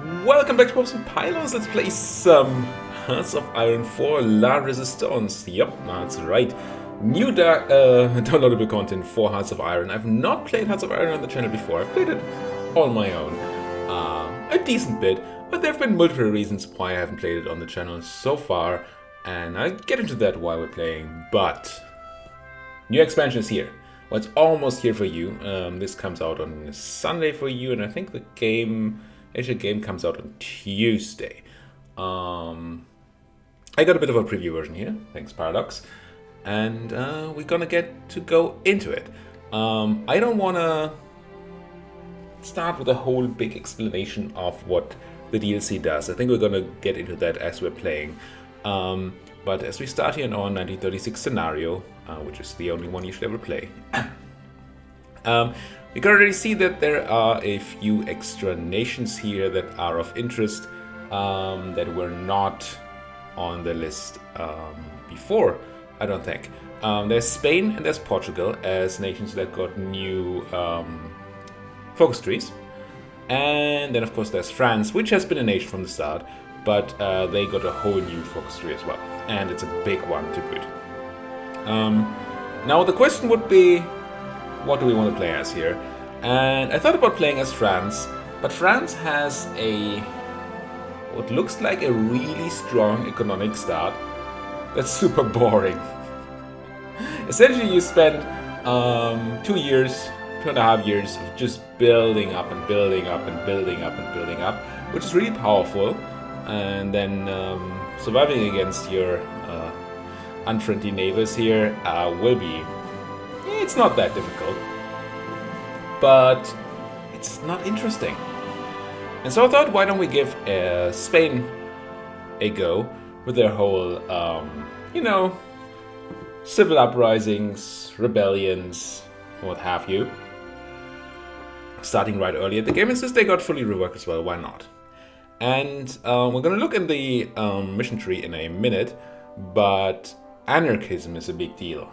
Welcome back to Pops and Pylons. Let's play some Hearts of Iron 4 La Résistance. Yep, that's right. New downloadable content for Hearts of Iron. I've not played Hearts of Iron on the channel before. I've played it on my own. A decent bit, but there have been multiple reasons why I haven't played it on the channel so far. And I'll get into that while we're playing. But new expansion is here. Well, it's almost here for you. This comes out on Sunday for you, and I think the game comes out on Tuesday. I got a bit of a preview version here, thanks Paradox, and we're gonna get to go into it. I don't wanna start with a whole big explanation of what the DLC does. I think we're gonna get into that as we're playing. But as we start here in our 1936 scenario, which is the only one you should ever play, we can already see that there are a few extra nations here that are of interest that were not on the list before, I don't think. There's Spain and there's Portugal as nations that got new focus trees. And then of course there's France, which has been a nation from the start, but they got a whole new focus tree as well. And it's a big one to boot. Now the question would be, what do we want to play as here? And I thought about playing as France, but France has what looks like a really strong economic start that's super boring. Essentially you spend 2.5 years of just building up and building up and building up and building up, which is really powerful, and then surviving against your unfriendly neighbors here will be, it's not that difficult, but it's not interesting. And so I thought, why don't we give Spain a go with their whole, civil uprisings, rebellions, what have you. Starting right early at the game, and since they got fully reworked as well, why not? And we're gonna look in the mission tree in a minute, but anarchism is a big deal.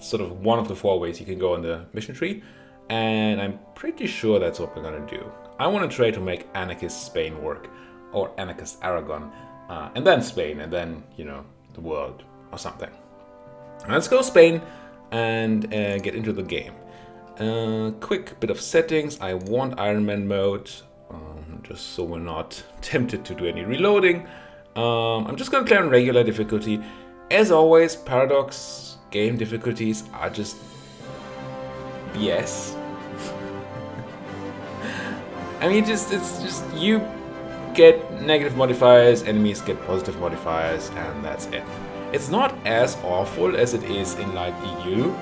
Sort of one of the 4 ways you can go on the mission tree, and I'm pretty sure that's what we're gonna do. I want to try to make Anarchist Spain work, or Anarchist Aragon, and then Spain, and then, the world, or something. Let's go Spain and get into the game. Quick bit of settings. I want Iron Man mode, just so we're not tempted to do any reloading. I'm just gonna play on regular difficulty. As always, Paradox game difficulties are just BS. I mean, it's just you get negative modifiers, enemies get positive modifiers, and that's it. It's not as awful as it is in like EU,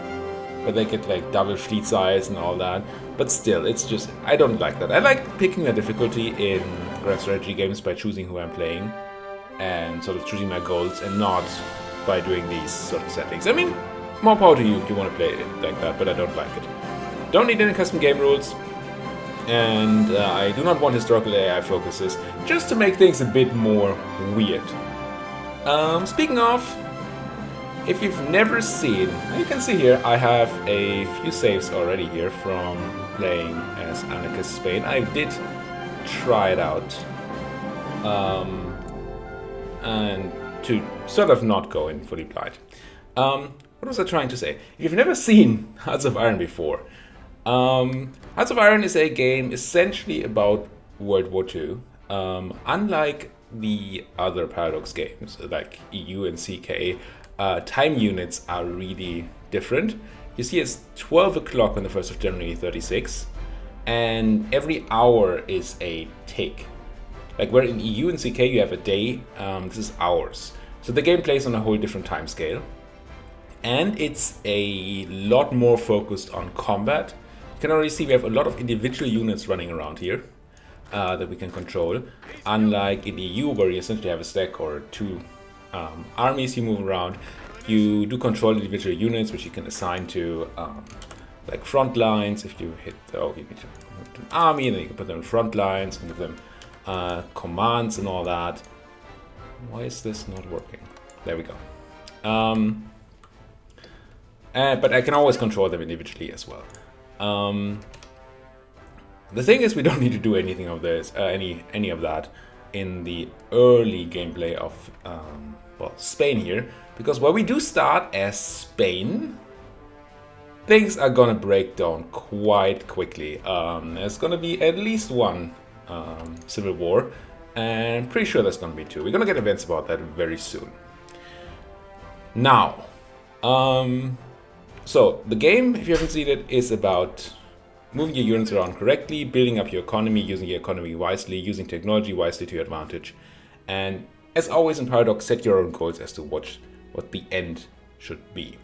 where they get like double fleet size and all that, but still, it's just, I don't like that. I like picking the difficulty in grand strategy games by choosing who I'm playing and sort of choosing my goals, and not by doing these sort of settings. I mean, more power to you if you want to play it like that, but I don't like it. Don't need any custom game rules, and I do not want historical AI focuses, just to make things a bit more weird. Speaking of, if you've never seen, you can see here I have a few saves already here from playing as Anarchist Spain. I did try it out, and to sort of not go in fully blind. What was I trying to say? If you've never seen Hearts of Iron before, Hearts of Iron is a game essentially about World War II. Unlike the other Paradox games, like EU and CK, time units are really different. You see it's 12 o'clock on the 1st of January 36, and every hour is a tick. Like where in EU and CK you have a day, this is hours. So the game plays on a whole different time scale. And it's a lot more focused on combat. You can already see we have a lot of individual units running around here that we can control. Unlike in EU, where you essentially have a stack or 2 armies you move around, you do control individual units which you can assign to like front lines. If you hit, you need to move to an army, and then you can put them in front lines and give them commands and all that. Why is this not working? There we go. But I can always control them individually as well. The thing is, we don't need to do anything of this, any of that in the early gameplay of well, Spain here, because where we do start as Spain, things are gonna break down quite quickly. There's gonna be at least one civil war, and I'm pretty sure there's gonna be two. We're gonna get events about that very soon. Now, so the game, if you haven't seen it, is about moving your units around correctly, building up your economy, using your economy wisely, using technology wisely to your advantage. And as always in Paradox, set your own goals as to what the end should be.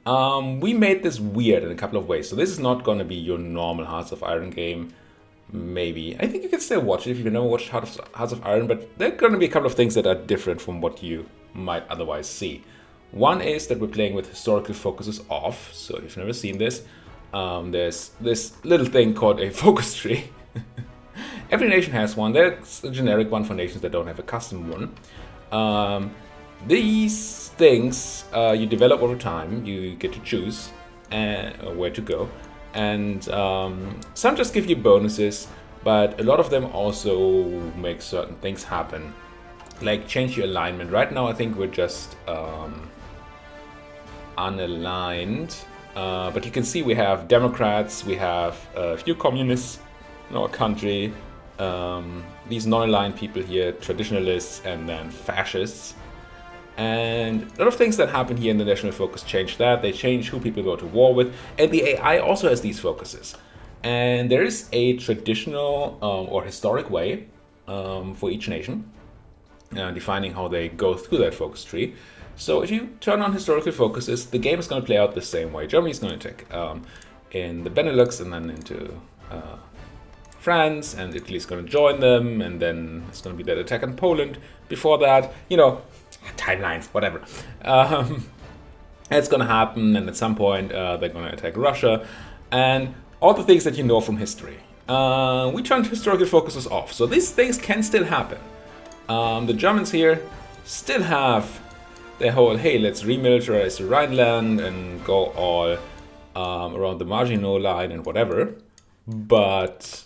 We made this weird in a couple of ways. So this is not going to be your normal Hearts of Iron game. Maybe. I think you can still watch it if you've never watched Hearts of Iron, but there are going to be a couple of things that are different from what you might otherwise see. One is that we're playing with historical focuses off. So if you've never seen this, there's this little thing called a focus tree. Every nation has one. There's a generic one for nations that don't have a custom one. These things you develop over time. You get to choose where to go. And some just give you bonuses, but a lot of them also make certain things happen. Like change your alignment. Right now I think we're just unaligned. But you can see we have Democrats, we have a few communists in our country, these non-aligned people here, traditionalists, and then fascists. And a lot of things that happen here in the national focus change that. They change who people go to war with. And the AI also has these focuses. And there is a traditional or historic way for each nation, defining how they go through that focus tree. So if you turn on historical focuses, the game is going to play out the same way. Germany is going to attack in the Benelux and then into France, and Italy is going to join them, and then it's going to be that attack on Poland. Before that, you know, timelines, whatever. It's going to happen, and at some point they're going to attack Russia, and all the things that you know from history. We turned historical focuses off, so these things can still happen. The Germans here still have their whole, hey, let's remilitarize the Rhineland and go all around the Maginot Line and whatever. But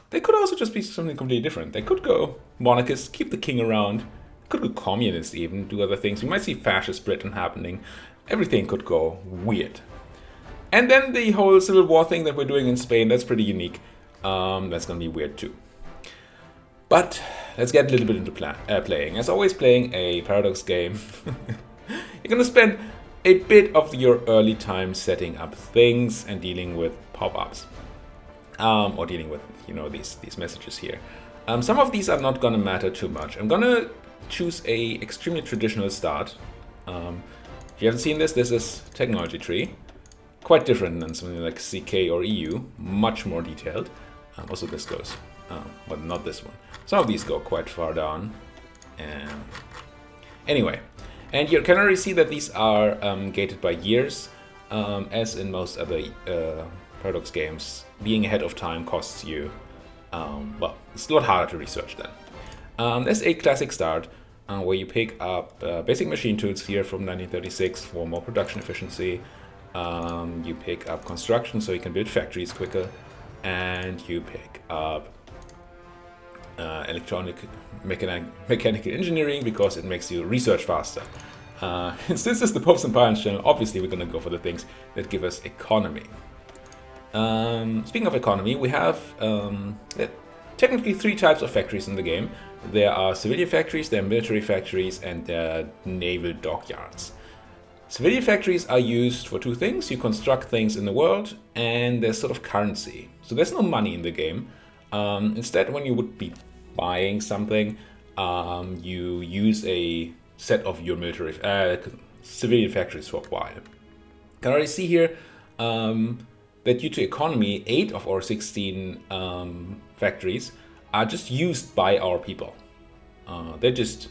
they could also just be something completely different. They could go monarchist, keep the king around. Could go communist even, do other things. We might see fascist Britain happening. Everything could go weird. And then the whole civil war thing that we're doing in Spain, that's pretty unique. That's going to be weird too. But let's get a little bit into playing. As always, playing a Paradox game, you're going to spend a bit of your early time setting up things and dealing with pop-ups. Or dealing with, you know, these messages here. Some of these are not going to matter too much. I'm going to choose a extremely traditional start. If you haven't seen this, this is technology tree. Quite different than something like CK or EU. Much more detailed. Also this goes, but not this one. Some of these go quite far down. Anyway, and you can already see that these are gated by years. As in most other Paradox games, being ahead of time costs you, well, it's a lot harder to research then. There's a classic start where you pick up basic machine tools here from 1936 for more production efficiency. You pick up construction so you can build factories quicker, and you pick up mechanical engineering because it makes you research faster. Since this is the Popes and Pirates channel, obviously we're going to go for the things that give us economy. Speaking of economy, we have technically three types of factories in the game. There are civilian factories, there are military factories, and there are naval dockyards. Civilian factories are used for two things. You construct things in the world, and there's sort of currency. So there's no money in the game. Instead, when you would be buying something, you use a set of your military civilian factories for a while. You can already see here that due to economy, 8 of our 16 factories are just used by our people. They're just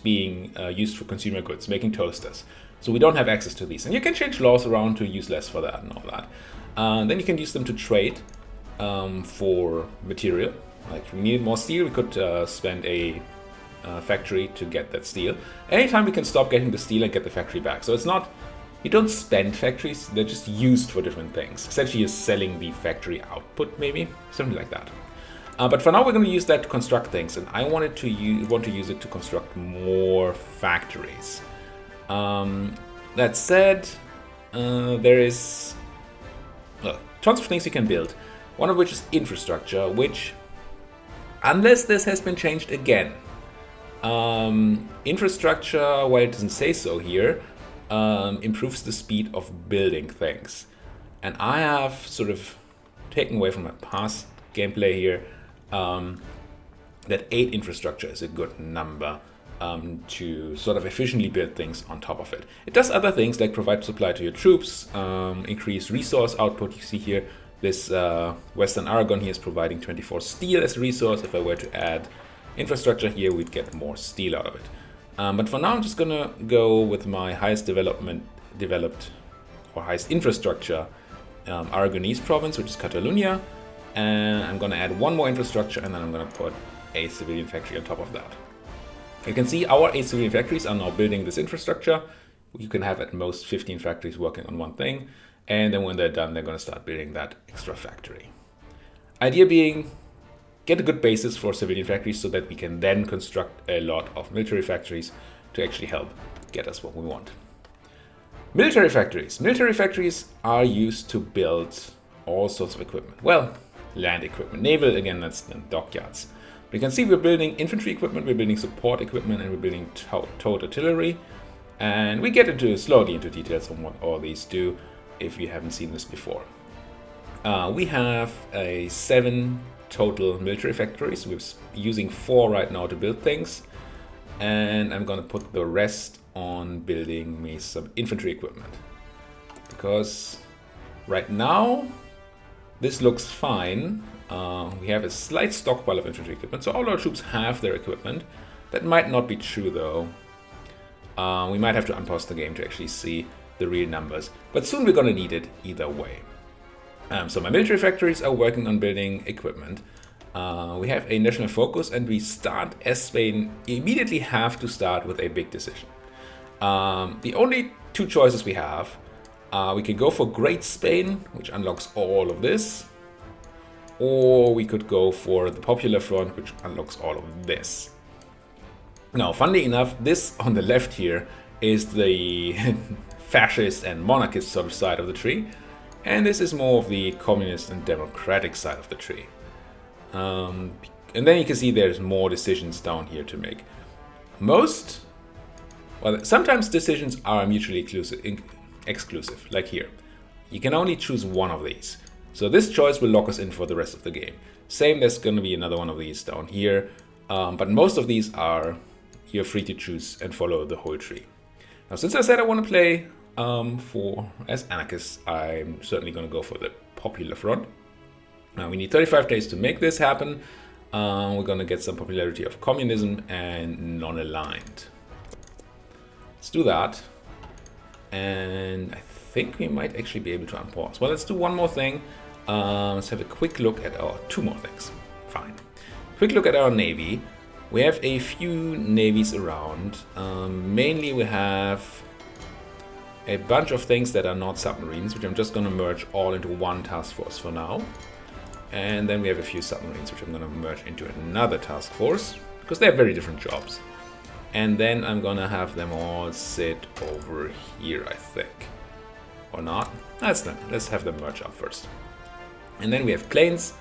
being used for consumer goods, making toasters. So we don't have access to these. And you can change laws around to use less for that and all that. Then you can use them to trade for material. Like if we need more steel, we could spend a factory to get that steel. Anytime we can stop getting the steel and get the factory back. So it's not You don't spend factories, they're just used for different things. Essentially, you're selling the factory output, maybe, something like that. But for now, we're going to use that to construct things, and I want to use it to construct more factories. That said, there is tons of things you can build. One of which is infrastructure, which, unless this has been changed again, infrastructure, while it doesn't say so here, improves the speed of building things. And I have sort of taken away from my past gameplay here that 8 infrastructure is a good number to sort of efficiently build things on top of it. It does other things like provide supply to your troops, increase resource output. You see here this Western Aragon here is providing 24 steel as a resource. If I were to add infrastructure here, we'd get more steel out of it. But for now, I'm just gonna go with my highest highest infrastructure Aragonese province, which is Catalonia. And I'm gonna add one more infrastructure, and then I'm gonna put a civilian factory on top of that. You can see our 8 civilian factories are now building this infrastructure. You can have at most 15 factories working on one thing. And then when they're done, they're gonna start building that extra factory. Idea being, get a good basis for civilian factories so that we can then construct a lot of military factories to actually help get us what we want. Military factories. Military factories are used to build all sorts of equipment. Well, land equipment. Naval, again, that's the dockyards. We can see we're building infantry equipment, we're building support equipment, and we're building towed artillery. And we get slowly into details on what all these do if you haven't seen this before. We have 7 total military factories. We're using 4 right now to build things. And I'm going to put the rest on building me some infantry equipment. Because right now, this looks fine. We have a slight stockpile of infantry equipment, so all our troops have their equipment. That might not be true though. We might have to unpause the game to actually see the real numbers, but soon we're gonna need it either way. So my military factories are working on building equipment. We have a national focus, and we start, as Spain, immediately have to start with a big decision. The only 2 choices we have, we could go for Great Spain, which unlocks all of this, or we could go for the Popular Front, which unlocks all of this. Now, funnily enough, this on the left here is the fascist and monarchist sort of side of the tree, and this is more of the communist and democratic side of the tree. And then you can see there's more decisions down here to make. Sometimes decisions are mutually exclusive, like here. You can only choose one of these. So this choice will lock us in for the rest of the game. Same, there's going to be another one of these down here. But most of these you're free to choose and follow the whole tree. Now, since I said I want to play as anarchists, I'm certainly going to go for the Popular Front. Now, we need 35 days to make this happen. We're going to get some popularity of communism and non-aligned. Let's do that. And I think we might actually be able to unpause. Well, let's do one more thing. Let's have a quick look at our 2 more things. Fine. Quick look at our navy. We have a few navies around. Mainly we have a bunch of things that are not submarines, which I'm just going to merge all into one task force for now. And then we have a few submarines, which I'm going to merge into another task force, because they have very different jobs. And then I'm going to have them all sit over here, I think. Or not? Let's have them merge up first. And then we have planes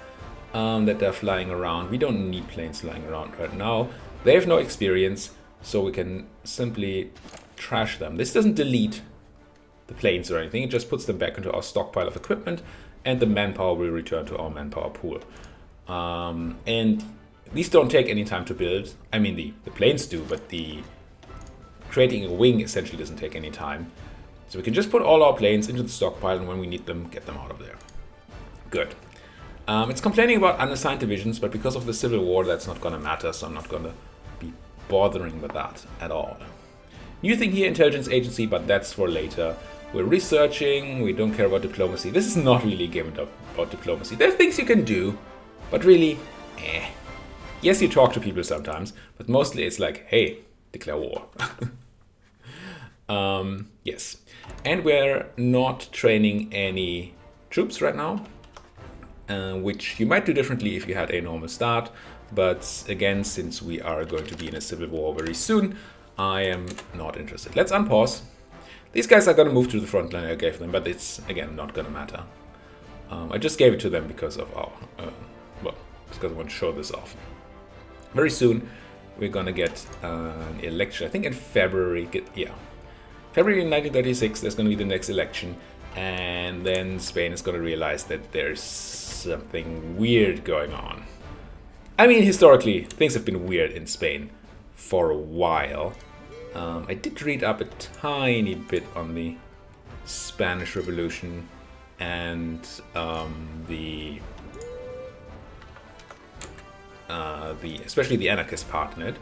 that are flying around. We don't need planes flying around right now. They have no experience, so we can simply trash them. This doesn't delete the planes or anything. It just puts them back into our stockpile of equipment, and the manpower will return to our manpower pool. And these don't take any time to build. I mean, the planes do, but creating a wing essentially doesn't take any time. So we can just put all our planes into the stockpile, and when we need them, get them out of there. Good. It's complaining about unassigned divisions, but because of the civil war, that's not going to matter, so I'm not going to be bothering with that at all. New thing here, intelligence agency, but that's for later. We're researching, we don't care about diplomacy. This is not really a game about diplomacy. There are things you can do, but really, Yes, you talk to people sometimes, but mostly it's like, hey, declare war. Yes. And we're not training any troops right now, which you might do differently if you had a normal start. But again, since we are going to be in a civil war very soon, I am not interested. Let's unpause. These guys are going to move to the front line I gave them, but it's, again, not going to matter. I just gave it to them because of our, because I want to show this off. Very soon, we're going to get an election. I think in February, February 1936, there's going to be the next election. And then Spain is going to realize that there's something weird going on. I mean, historically, things have been weird in Spain for a while. I did read up a tiny bit on the Spanish Revolution and especially the anarchist part in it,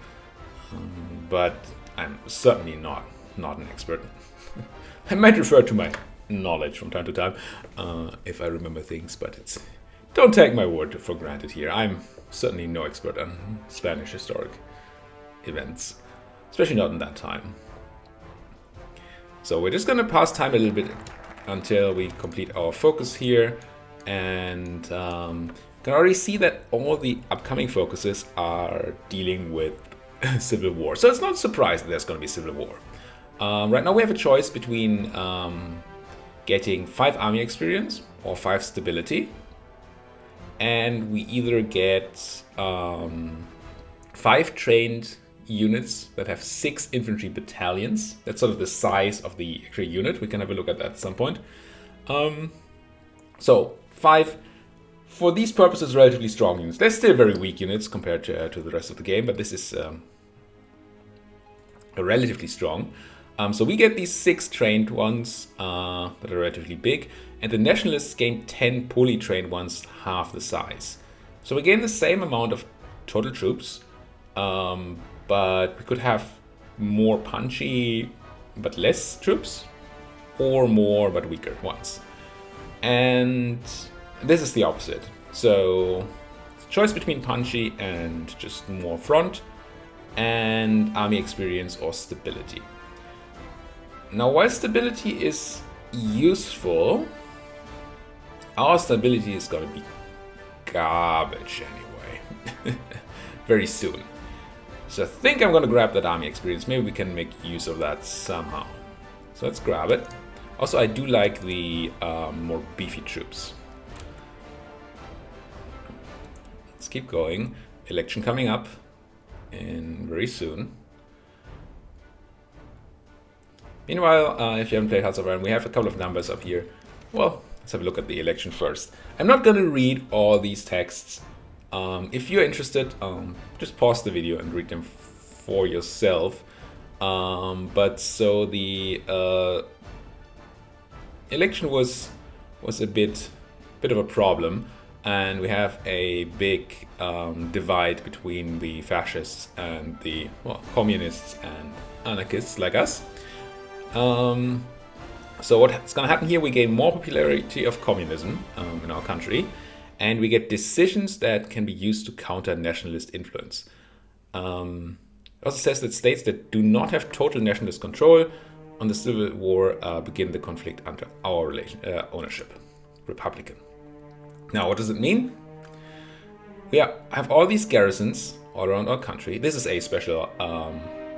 but I'm certainly not an expert. I might refer to my knowledge from time to time if I remember things, but don't take my word for granted here. I'm certainly no expert on Spanish historic events, especially not in that time. So we're just going to pass time a little bit until we complete our focus here, and you can already see that all the upcoming focuses are dealing with civil war. So it's not a surprise that there's going to be civil war. Right now we have a choice between getting 5 army experience or 5 stability, and we either get 5 trained units that have 6 infantry battalions. That's sort of the size of the actual unit. We can have a look at that at some point. So 5, for these purposes, relatively strong units. They're still very weak units compared to the rest of the game, but this is relatively strong. So we get these 6 trained ones that are relatively big, and the nationalists gain 10 poorly trained ones, half the size. So we gain the same amount of total troops, but we could have more punchy but less troops, or more but weaker ones. And this is the opposite. So choice between punchy and just more front, and army experience or stability. Now, while stability is useful, our stability is going to be garbage anyway, very soon. So I think I'm going to grab that army experience. Maybe we can make use of that somehow. So let's grab it. Also, I do like the more beefy troops. Let's keep going. Election coming up very soon. Meanwhile, if you haven't played Hearts of Iron, we have a couple of numbers up here. Well, let's have a look at the election first. I'm not going to read all these texts. If you're interested, just pause the video and read them for yourself. But so the election was a bit of a problem, and we have a big divide between the fascists and the communists and anarchists like us. So what's going to happen here, we gain more popularity of communism in our country, and we get decisions that can be used to counter nationalist influence. It also says that states that do not have total nationalist control on the civil war begin the conflict under our ownership, Republican. Now, what does it mean? We have all these garrisons all around our country. This is a special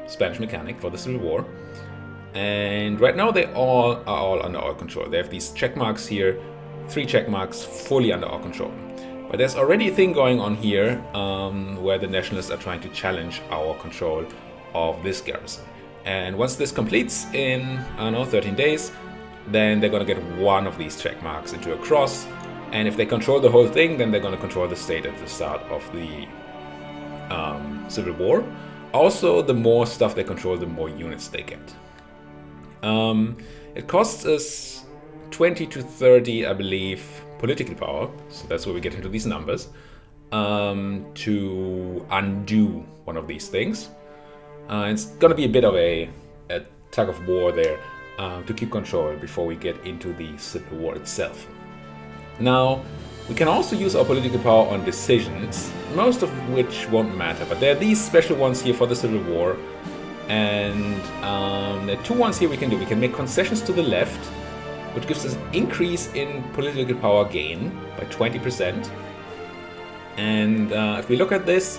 Spanish mechanic for the civil war. And right now they all are all under our control. They have these check marks here, 3 check marks fully under our control. But there's already a thing going on here where the nationalists are trying to challenge our control of this garrison. And once this completes in, I don't know, 13 days, then they're going to get one of these check marks into a cross. And if they control the whole thing, then they're going to control the state at the start of the civil war. Also, the more stuff they control, the more units they get. It costs us 20 to 30, I believe, political power, so that's where we get into these numbers, to undo one of these things. It's going to be a bit of a tug of war there to keep control before we get into the civil war itself. Now, we can also use our political power on decisions, most of which won't matter, but there are these special ones here for the civil war. And there are two ones here we can do. We can make concessions to the left, which gives us an increase in political power gain by 20%. And if we look at this,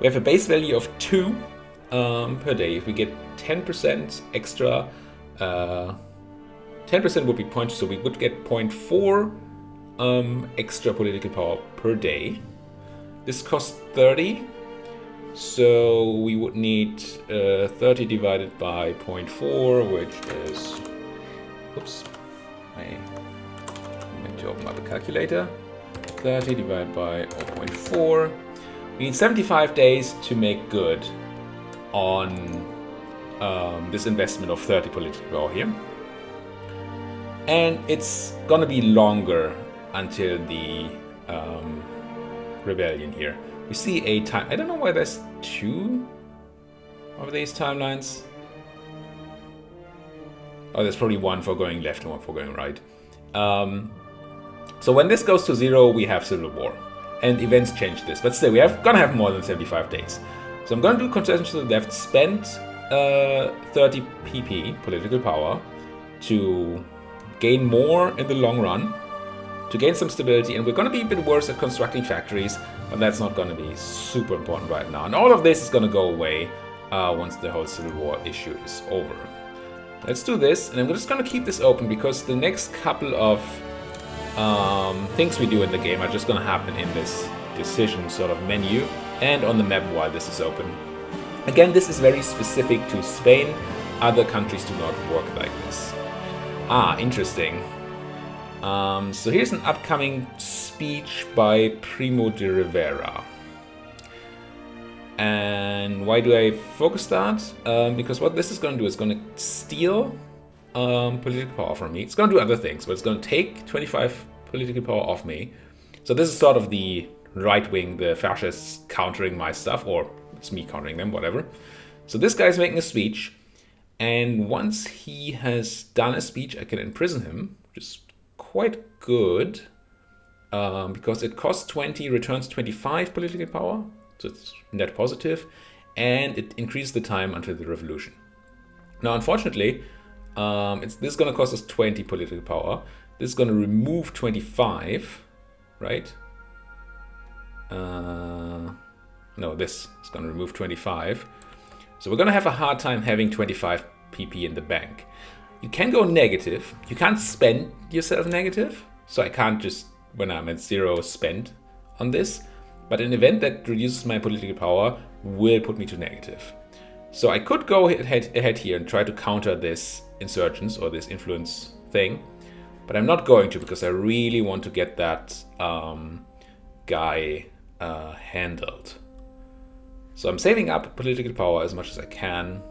we have a base value of 2 per day. If we get 10% extra, 10% would be 0.2, so we would get 0.4 extra political power per day. This costs 30, so we would need 30 divided by 0.4, which is, oops, I meant to open up a calculator. 30 divided by 0.4. We need 75 days to make good on this investment of 30 political power here. And it's gonna be longer until the rebellion here. We see a time, I don't know why there's 2 of these timelines. Oh, there's probably 1 for going left and 1 for going right. So when this goes to 0, we have civil war, and events change this. But still, gonna have more than 75 days. So I'm gonna do concessions to the left, spend 30 PP, political power, to gain more in the long run, to gain some stability, and we're gonna be a bit worse at constructing factories, but that's not gonna be super important right now. And all of this is gonna go away once the whole civil war issue is over. Let's do this, and I'm just gonna keep this open because the next couple of things we do in the game are just going to happen in this decision sort of menu and on the map while this is open. Again, this is very specific to Spain. Other countries do not work like this. Ah, interesting. So here's an upcoming speech by Primo de Rivera. And why do I focus that? Because what this is going to do is going to steal political power from me. It's going to do other things, but it's going to take 25 political power off me. So this is sort of the right wing, the fascists countering my stuff, or it's me countering them, whatever. So this guy's making a speech, and once he has done a speech, I can imprison him, which is quite good, because it costs 20, returns 25 political power, so it's net positive, and it increases the time until the revolution. Now, unfortunately, this is going to cost us 20 political power. This is going to remove 25, right? No, this is going to remove 25. So we're going to have a hard time having 25 PP in the bank. You can go negative. You can't spend yourself negative. So I can't just, when I'm at 0, spend on this. But an event that reduces my political power will put me to negative. So I could go ahead here and try to counter this insurgents or this influence thing, but I'm not going to because I really want to get that guy handled. So I'm saving up political power as much as I can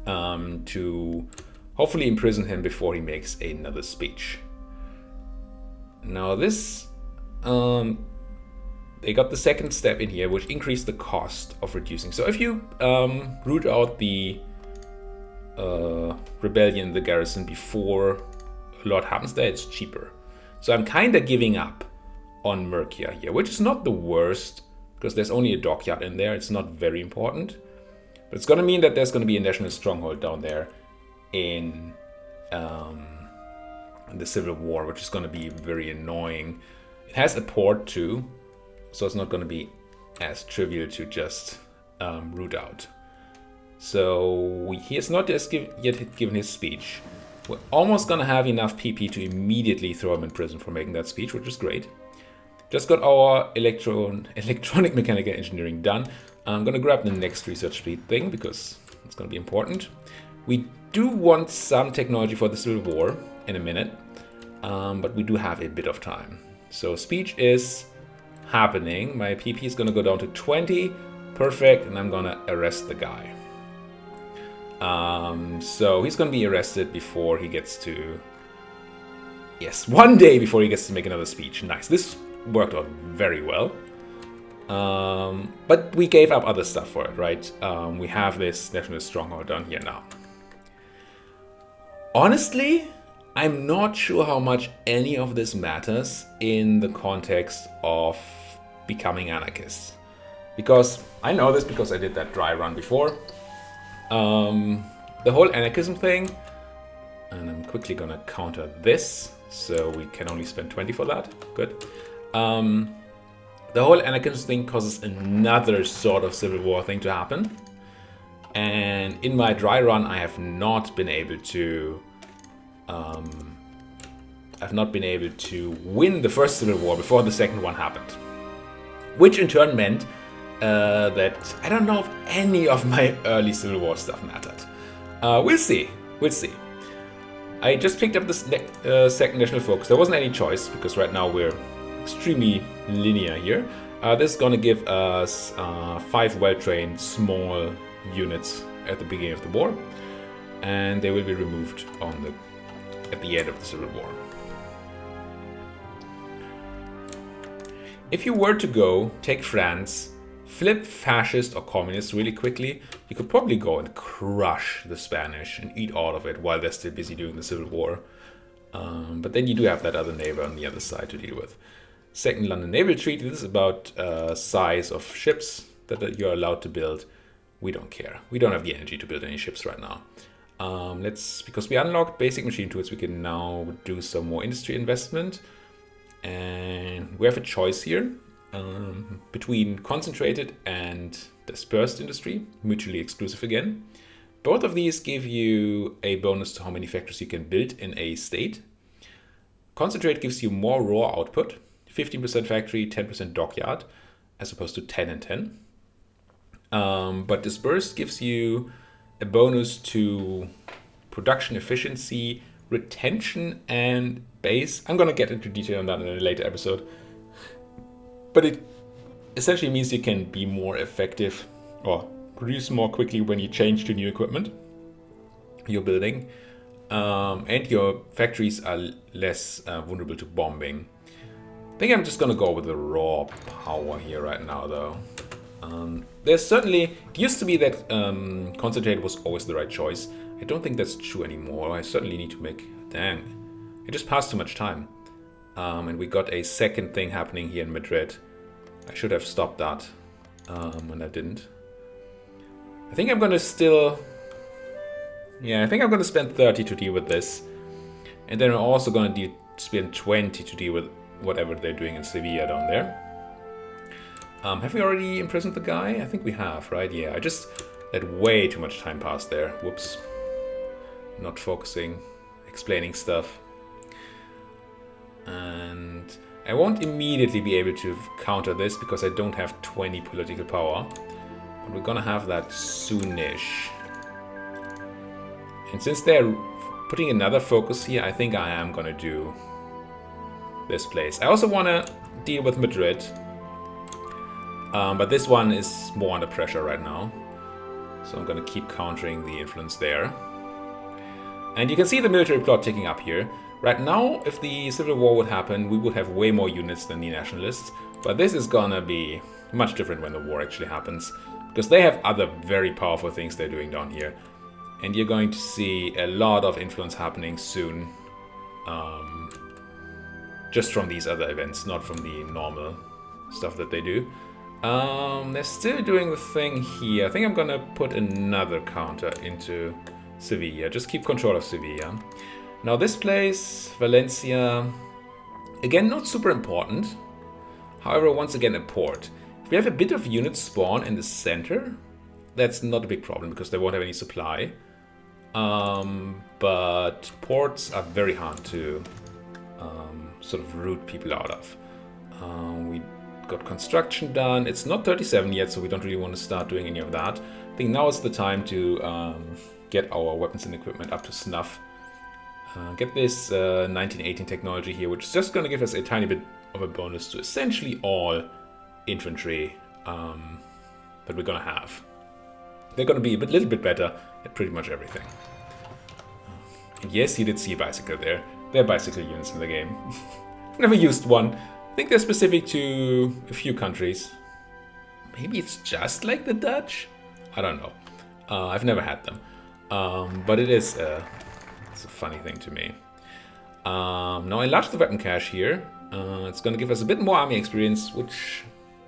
to hopefully imprison him before he makes another speech. Now this, they got the second step in here, which increased the cost of reducing. So if you root out the rebellion, the garrison, before a lot happens there, it's cheaper. So I'm kind of giving up on Murcia here, which is not the worst, because there's only a dockyard in there. It's not very important. But it's going to mean that there's going to be a national stronghold down there in the Civil War, which is going to be very annoying. It has a port too, so it's not going to be as trivial to just root out. So he has not yet given his speech. We're almost going to have enough PP to immediately throw him in prison for making that speech, which is great. Just got our electronic mechanical engineering done. I'm going to grab the next research speed thing because it's going to be important. We do want some technology for the Civil War in a minute, but we do have a bit of time. So speech is happening. My PP is going to go down to 20. Perfect. And I'm going to arrest the guy. So he's going to be arrested before he gets to... Yes, one day before he gets to make another speech. Nice. This worked out very well. But we gave up other stuff for it, right? We have this nationalist stronghold down here now. Honestly, I'm not sure how much any of this matters in the context of becoming anarchists. Because I know this because I did that dry run before. The whole anarchism thing, and I'm quickly gonna counter this, so we can only spend 20 for that. Good. The whole anarchism thing causes another sort of civil war thing to happen. And in my dry run, I have not been able to win the first civil war before the second one happened. Which in turn meant that I don't know if any of my early civil war stuff mattered. We'll see. We'll see. I just picked up this second national focus. There wasn't any choice because right now we're extremely linear here. This is gonna give us 5 well-trained small units at the beginning of the war, and they will be removed at the end of the Civil War. If you were to go take France, flip fascist or communist really quickly, you could probably go and crush the Spanish and eat all of it while they're still busy doing the Civil War. But then you do have that other neighbor on the other side to deal with. Second London Naval Treaty, this is about size of ships that you're allowed to build. We don't care. We don't have the energy to build any ships right now. Because we unlocked basic machine tools, we can now do some more industry investment. And we have a choice here between concentrated and dispersed industry, mutually exclusive again. Both of these give you a bonus to how many factories you can build in a state. Concentrate gives you more raw output, 15% factory, 10% dockyard, as opposed to 10 and 10. But dispersed gives you a bonus to production efficiency, retention, and base. I'm going to get into detail on that in a later episode. But it essentially means you can be more effective or produce more quickly when you change to new equipment you're building. And your factories are less vulnerable to bombing. I think I'm just going to go with the raw power here right now, though. There's certainly, it used to be that concentrate was always the right choice. I don't think that's true anymore. I certainly need to make, dang, it just passed too much time. And we got a second thing happening here in Madrid. I should have stopped that, and I didn't. I think I'm gonna still, yeah, I think I'm gonna spend 30 to deal with this. And then I'm also gonna spend 20 to deal with whatever they're doing in Sevilla down there. Have we already imprisoned the guy? I think we have, right? Yeah, I just let way too much time pass there. Whoops. Not focusing, explaining stuff. And I won't immediately be able to counter this because I don't have 20 political power. But we're gonna have that soonish. And since they're putting another focus here, I think I am gonna do this place. I also wanna deal with Madrid. But this one is more under pressure right now. So I'm going to keep countering the influence there. And you can see the military plot ticking up here. Right now, if the Civil War would happen, we would have way more units than the Nationalists. But this is going to be much different when the war actually happens. Because they have other very powerful things they're doing down here. And you're going to see a lot of influence happening soon. Just from these other events, not from the normal stuff that they do. They're still doing the thing here. I think I'm gonna put another counter into Sevilla. Just keep control of Sevilla. Now this place, Valencia, again, not super important. However, once again, a port. If we have a bit of unit spawn in the center, that's not a big problem because they won't have any supply. But ports are very hard to sort of root people out of. We got construction done. It's not 37 yet, so we don't really want to start doing any of that. I think now is the time to get our weapons and equipment up to snuff. Get this 1918 technology here, which is just going to give us a tiny bit of a bonus to essentially all infantry that we're going to have. They're going to be a little bit better at pretty much everything. And yes, you did see a bicycle there. There are bicycle units in the game. I've never used one. I think they're specific to a few countries. Maybe it's just like the Dutch? I don't know. I've never had them. But it is it's a funny thing to me. Now enlarge the weapon cache here. It's going to give us a bit more army experience, which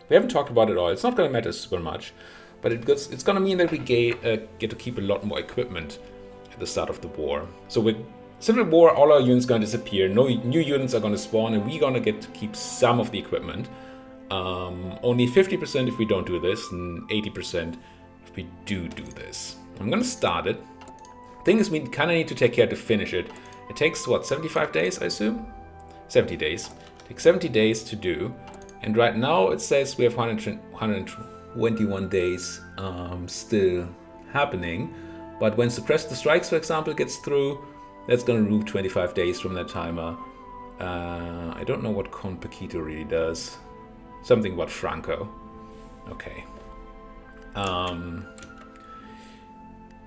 we haven't talked about at all. It's not going to matter super much. but it's going to mean that we get to keep a lot more equipment at the start of the war. So with Civil War, all our units going to disappear, no new units are going to spawn, and we're going to get to keep some of the equipment. Only 50% if we don't do this, and 80% if we do this. I'm going to start it. Thing is, we kind of need to take care to finish it. It takes, what, 75 days, I assume? 70 days. It takes 70 days to do. And right now it says we have 121 days still happening. But when Suppress the Strikes, for example, gets through, that's going to remove 25 days from that timer. I don't know what Con Paquito really does. Something about Franco. Okay.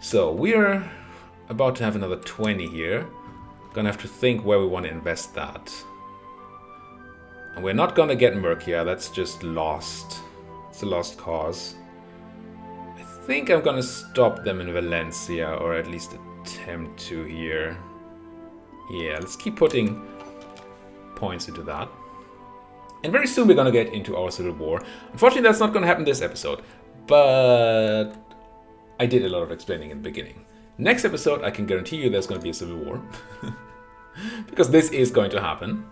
So we're about to have another 20 here. Gonna have to think where we want to invest that. And we're not gonna get Mercia, that's just lost. It's a lost cause. I think I'm gonna stop them in Valencia, or at least attempt to here. Yeah, let's keep putting points into that. And very soon we're gonna get into our Civil War. Unfortunately, that's not gonna happen this episode, but I did a lot of explaining in the beginning. Next episode, I can guarantee you there's gonna be a Civil War. Because this is going to happen.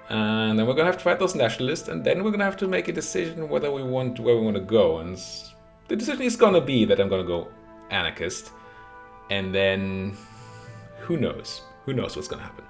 And then we're gonna have to fight those nationalists, and then we're gonna have to make a decision whether where we want to go. And the decision is gonna be that I'm gonna go anarchist, and then who knows? Who knows what's gonna happen?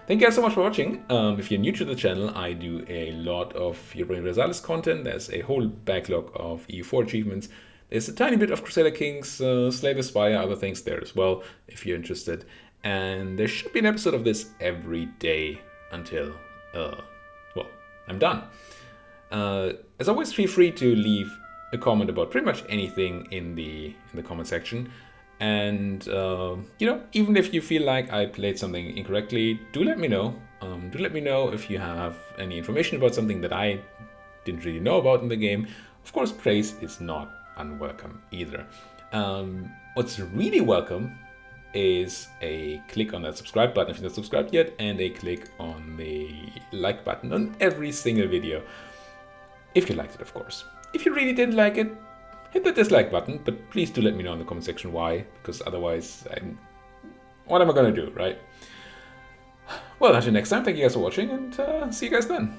Thank you guys so much for watching. If you're new to the channel, I do a lot of European Universalis content. There's a whole backlog of EU4 achievements. There's a tiny bit of Crusader Kings, Slay the Spire, other things there as well, if you're interested. And there should be an episode of this every day until, well, I'm done. As always, feel free to leave a comment about pretty much anything in the comment section. And, you know, even if you feel like I played something incorrectly, do let me know. Do let me know if you have any information about something that I didn't really know about in the game. Of course, praise is not unwelcome either. What's really welcome is a click on that subscribe button if you're not subscribed yet, and a click on the like button on every single video. If you liked it, of course. If you really didn't like it, hit the dislike button, but please do let me know in the comment section why, because otherwise, what am I gonna do, right? Well, until next time, thank you guys for watching, and see you guys then.